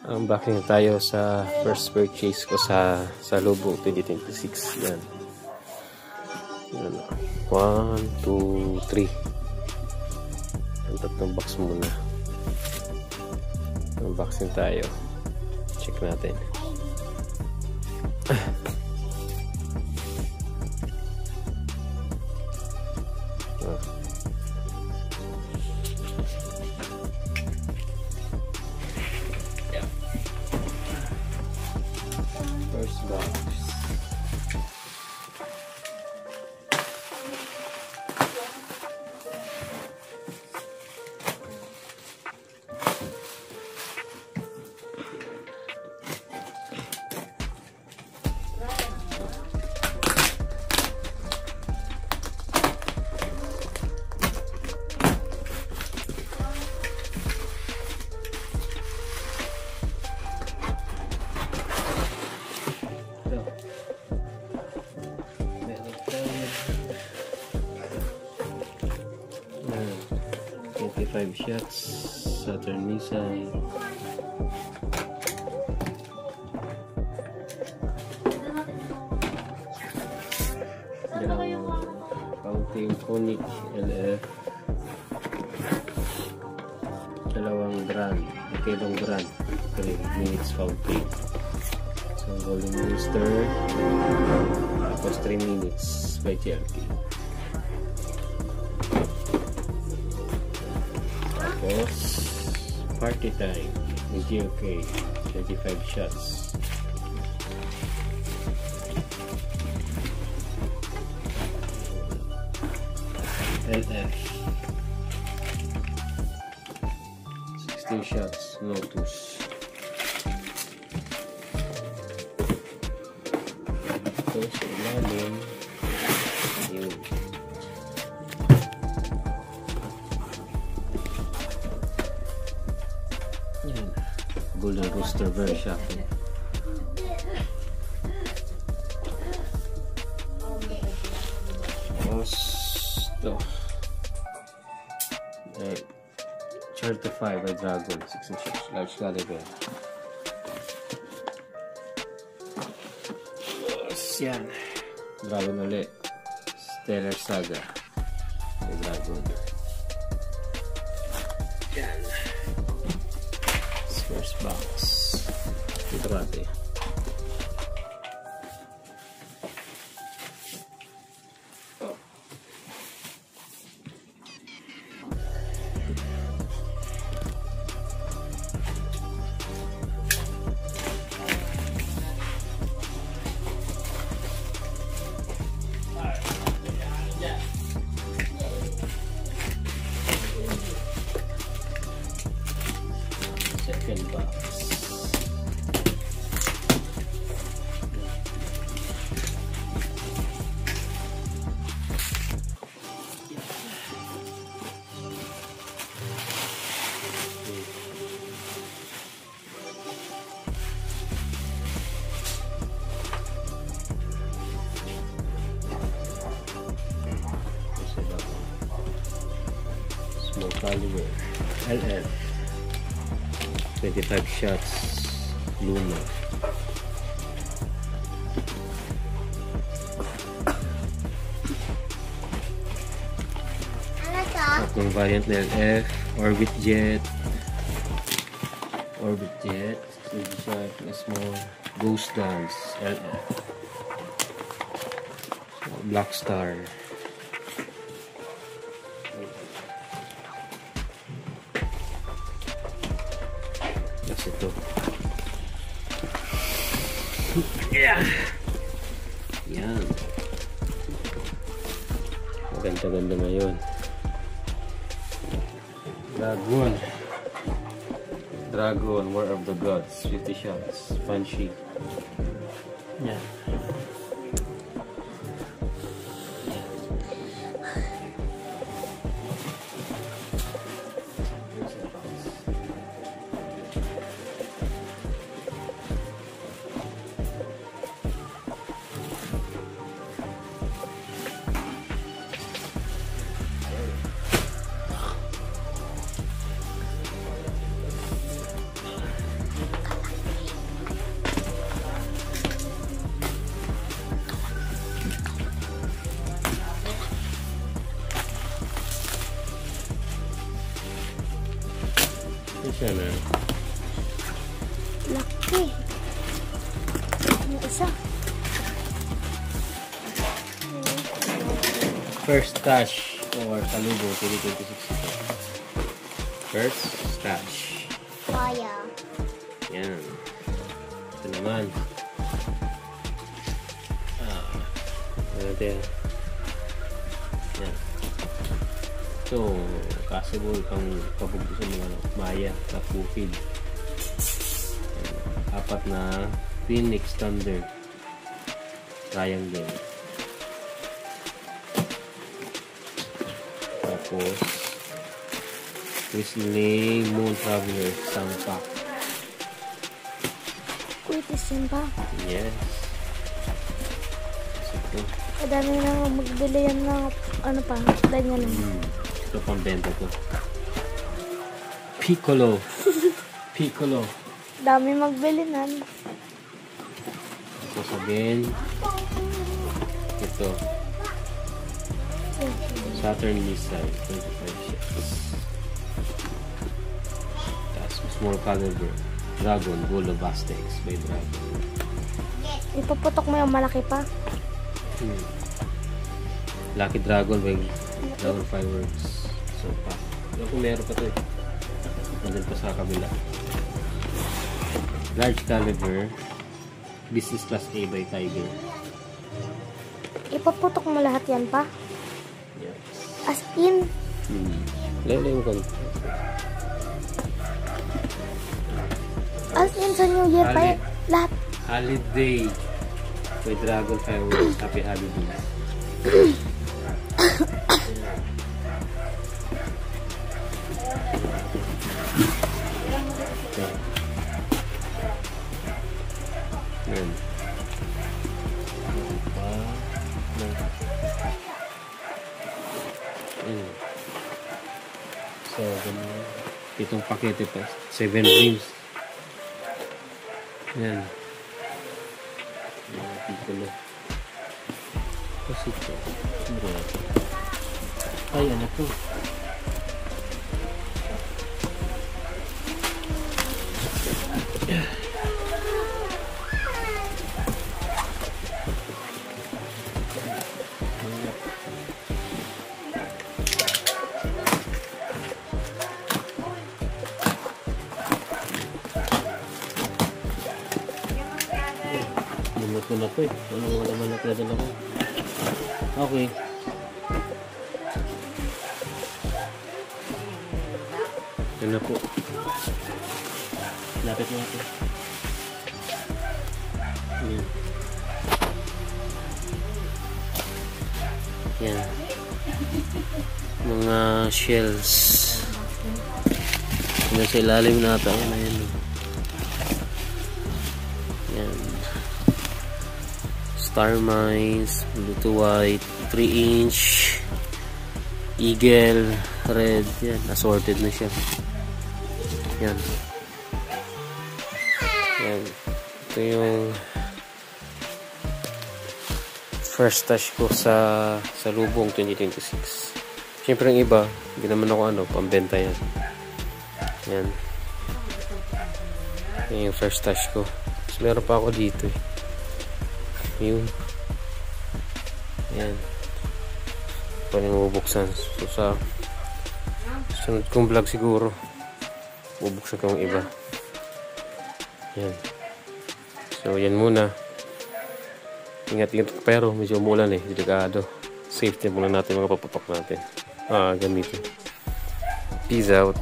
Unboxing tayo sa first purchase ko sa Lubong 2026. Yan. 1, 2, 3. Ang tatlong box muna. Unboxing tayo. Check natin. First box. Five shots, Saturn missile. Dalawang counting Koniq LF. Dalawang brand, Kedong brand. 3 minutes counting. So golden booster. Tapos 3 minutes by TLK. Party time with GLK 25 shots. LF 16 shots. Lotus. Ito sa ilalim yun. Golden Rooster, very shocking. Ito. Charter 5 by Dragon, 16 shots, large caliber. Yan. Dragon ulit. Stellar Saga by Dragon. Yan. First box. Ito natin. Second box. Small caliber LF 25 shots Luna. Tatlong variant na LF, Orbit Jet, small Ghost Dance LF, Black Star. Ito. Yeah. Yan. Maganda-ganda ngayon. Dragon, War of the Gods, 50 shots, Banshee. Yan. Laki. Yung isa. First stash for Salubong 2026. First stash. Kaya. Yan. Ito naman. Ano din? Yan. Ito, possible pang kabugdo sa mga Maya sa Bukid. Apat na Phoenix Thunder triangle. Tapos Whistling Moon Traveler Sampa. Wait, isin ba? Yes. Ito. Kadami na magbili yan ng ano pa, ganyan lang. Ito pang benta to. Piccolo. Piccolo. Dami magbili nan. Sasabihin. Ito. Saturn missile. 25 ships. Tapos small caliber. Dragon. Golo Bastex by Dragon. Ipaputok mo yung malaki pa. Lucky Dragon by Dragon Fireworks. So pa. Alam ko meron pa to eh. Nandun pa sa kabila. Large caliber. Business class A by Tiger. Ipaputok mo lahat yan pa. Yes. As in. Lele mo kon. As in sa New Year pa yan. Lahat. Holiday by Dragon Fireworks. Happy holidays. Yan. So, ganyan. Itong pakete pa. 7 rings. Yan. Yan. Piccolo. Kasi ito. Ay, ano to? Lumot ko na to eh. Ano mga naman na pwede na ko. Okay. Yan na po. Lapit natin. Yan. Mga shells. Yan sa ilalim nata. Yan na yan. Yan. Star Mines. Blue to white. 3-inch. Eagle. Red. Yan. Assorted na siya. Yan. Yan. Ito yung first touch ko sa Salubong 2026. Siyempre yung iba, hindi naman ako pambenta yan. Yan. Yan yung first touch ko. Tapos meron pa ako dito eh. Yun. Yan. Ito yung bubuksan. So sa sunod kong vlog siguro, bubuksan ko yung iba. Yan. So yan muna. Ingat-ingat pero medyo umulan eh. Delikado. Safety muna natin mga papapak natin. Gamitin. Peace out.